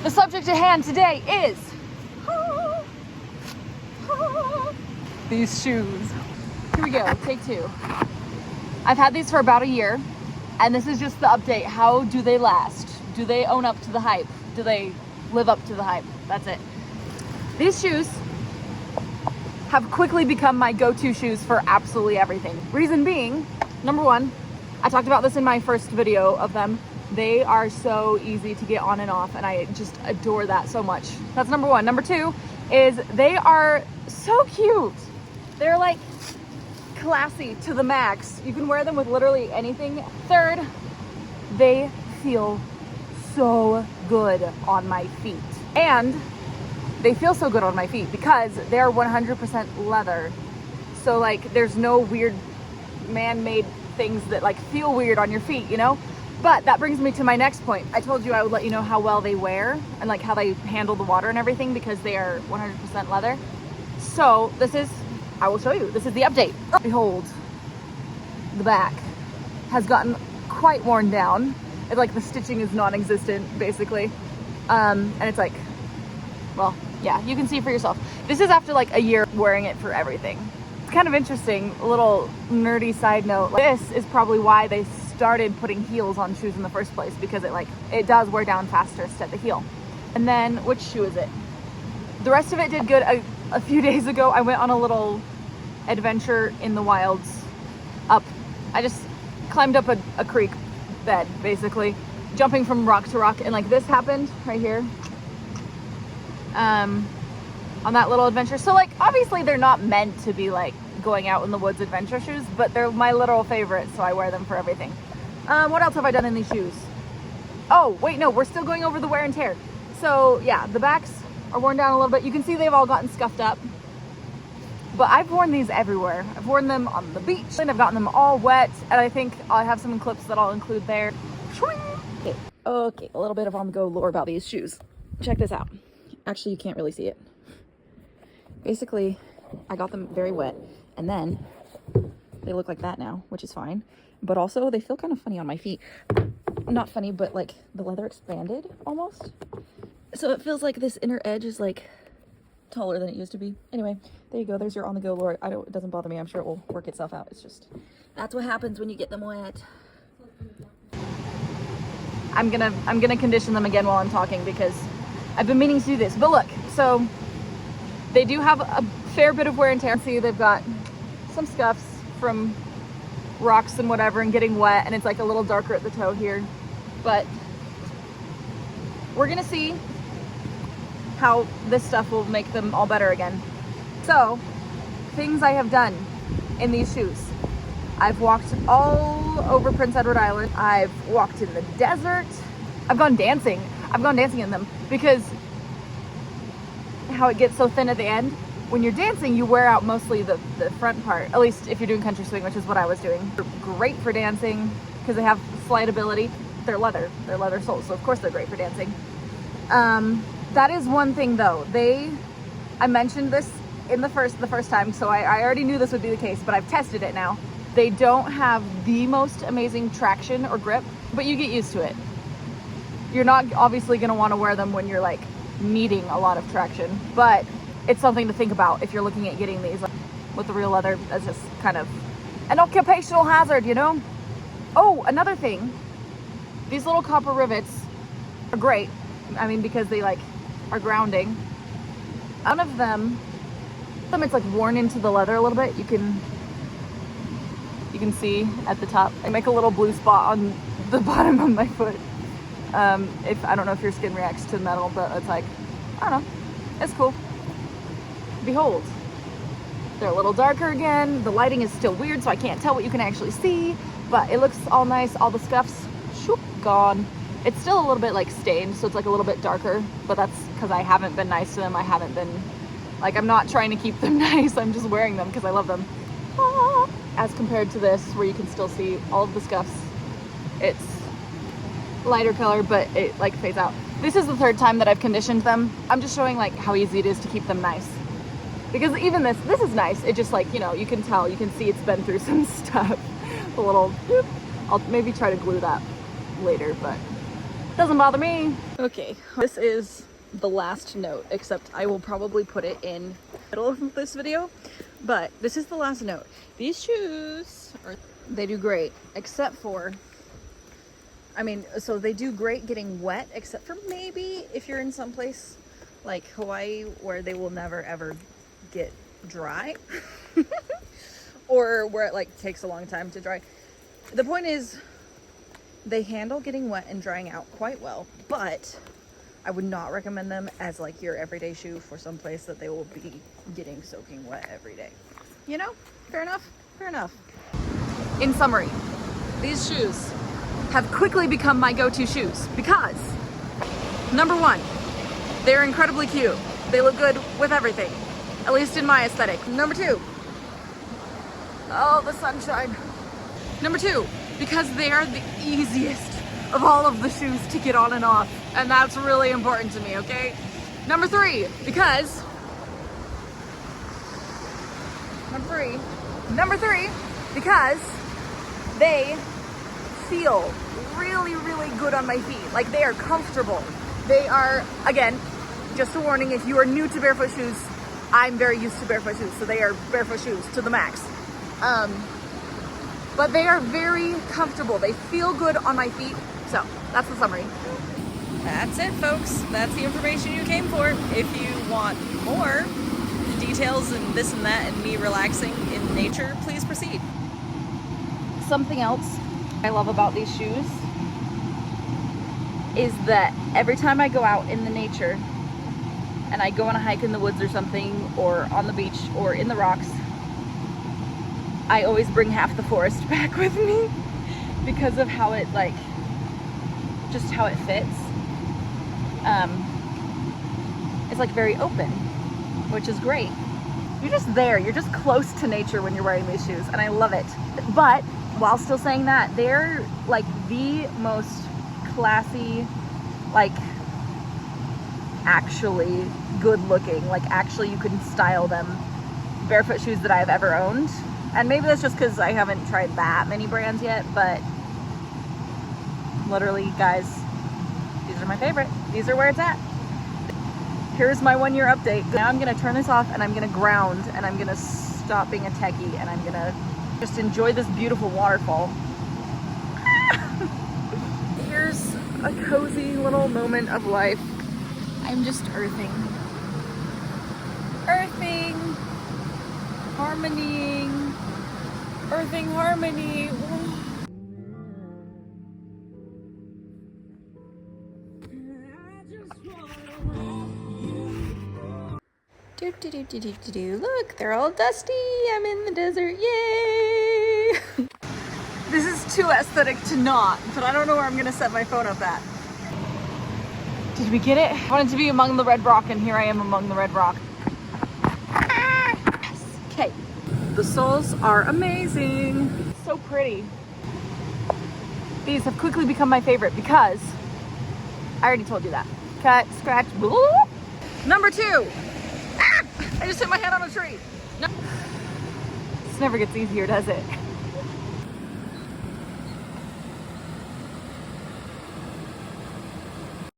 The subject at hand today is these shoes. Here we go, take two. I've had these for about a year, and this is just the update. How do they last? Do they own up to the hype? Do they live up to the hype? That's it. These shoes have quickly become my go-to shoes for absolutely everything. Reason being, number one, I talked about this in my first video of them. They are so easy to get on and off, and I just adore that so much. That's number one. Number two is they are so cute. They're like classy to the max. You can wear them with literally anything. Third, they feel so good on my feet. And they feel so good on my feet because they're 100% leather. So like there's no weird man-made things that like feel weird on your feet, you know? But that brings me to my next point. I told you I would let you know how well they wear and like how they handle the water and everything because they are 100% leather. So I will show you. This is the update. Behold, the back has gotten quite worn down. It's like the stitching is non-existent basically. And it's like, well, yeah, you can see for yourself. This is after like a year wearing it for everything. It's kind of interesting, a little nerdy side note. This is probably why they started putting heels on shoes in the first place because it does wear down faster at the heel. And then, which shoe is it? The rest of it did good. A few days ago, I went on a little adventure in the wilds I just climbed up a creek bed, basically, jumping from rock to rock, and like this happened right here. On that little adventure. So like obviously they're not meant to be like going out in the woods adventure shoes, but they're my literal favorite, so I wear them for everything. What else have I done in these shoes? Oh wait, no, we're still going over the wear and tear. So yeah, the backs are worn down a little bit. You can see they've all gotten scuffed up, but I've worn these everywhere. I've worn them on the beach and I've gotten them all wet, and I think I have some clips that I'll include there. Okay, a little bit of on the go lore about these shoes. Check this out. Actually, you can't really see it. Basically, I got them very wet, and then they look like that now, which is fine. But also, they feel kind of funny on my feet. Not funny, but like the leather expanded almost. So it feels like this inner edge is like taller than it used to be. Anyway, there you go. There's your on the go lore. It doesn't bother me. I'm sure it will work itself out. It's just, that's what happens when you get them wet. I'm gonna condition them again while I'm talking because I've been meaning to do this. But look, so they do have a fair bit of wear and tear. See, they've got some scuffs from rocks and whatever and getting wet, and it's like a little darker at the toe here. But we're gonna see how this stuff will make them all better again. So, things I have done in these shoes. I've walked all over Prince Edward Island. I've walked in the desert. I've gone dancing. In them because how it gets so thin at the end. When you're dancing, you wear out mostly the front part, at least if you're doing country swing, which is what I was doing. They're great for dancing because they have slidability. They're leather soles, so of course they're great for dancing. That is one thing though. I mentioned this in the first time, so I already knew this would be the case, but I've tested it now. They don't have the most amazing traction or grip, but you get used to it. You're not obviously going to want to wear them when you're like needing a lot of traction, but it's something to think about if you're looking at getting these with the real leather. That's just kind of an occupational hazard, you know? Oh, another thing, these little copper rivets are great. I mean, because they like are grounding. One of them, it's like worn into the leather a little bit. You can see at the top. I make a little blue spot on the bottom of my foot. I don't know if your skin reacts to metal, but it's like, I don't know, it's cool. Behold, they're a little darker again. The lighting is still weird, so I can't tell what you can actually see, but it looks all nice. All the scuffs, shoop, gone. It's still a little bit like stained, so it's like a little bit darker, but that's because I haven't been nice to them. I haven't been, like, I'm not trying to keep them nice. I'm just wearing them because I love them. As compared to this, where you can still see all of the scuffs. It's lighter color, but it like fades out. This is the third time that I've conditioned them. I'm just showing like how easy it is to keep them nice. Because even this is nice. It just like, you know, you can tell, you can see it's been through some stuff. A little, I'll maybe try to glue that later, but Doesn't bother me. Okay, this is the last note, except I will probably put it in the middle of this video, but this is the last note. These shoes, they do great, except for, so they do great getting wet, except for maybe if you're in some place like Hawaii where they will never ever get dry or where it like takes a long time to dry. The point is they handle getting wet and drying out quite well, but I would not recommend them as like your everyday shoe for some place that they will be getting soaking wet every day. You know, fair enough, fair enough. In summary, these shoes have quickly become my go-to shoes because number one, they're incredibly cute. They look good with everything, at least in my aesthetic. Number two, oh, the sunshine. Number two, because they are the easiest of all of the shoes to get on and off. And that's really important to me, okay? Number three, because they feel really, really good on my feet. Like they are comfortable. They are, again, just a warning, if you are new to barefoot shoes, I'm very used to barefoot shoes, so they are barefoot shoes to the max. But they are very comfortable. They feel good on my feet. So that's the summary. That's it, folks. That's the information you came for. If you want more details and this and that and me relaxing in nature, please proceed. Something else I love about these shoes is that every time I go out in the nature and I go on a hike in the woods or something, or on the beach or in the rocks, I always bring half the forest back with me because of how it just how it fits. It's like very open, which is great. You're just there, you're just close to nature when you're wearing these shoes, and I love it. But while still saying that, they're like the most classy, like actually good looking, like actually you can style them barefoot shoes that I've ever owned. And maybe that's just because I haven't tried that many brands yet, but literally, guys, these are my favorite. These are where it's at. Here's my 1 year update. Now I'm gonna turn this off and I'm gonna ground and I'm gonna stop being a techie and I'm gonna just enjoy this beautiful waterfall. Here's a cozy little moment of life. I'm just earthing. Earthing, harmonying, earthing harmony. Look, they're all dusty. I'm in the desert. Yay! This is too aesthetic to not, but I don't know where I'm gonna set my phone up at. Did we get it? I wanted to be among the red rock, and here I am among the red rock. Yes. Okay. The soles are amazing. So pretty. These have quickly become my favorite because I already told you that. Cut, scratch, blah. Number two. I just hit my head on a tree. No. This never gets easier, does it?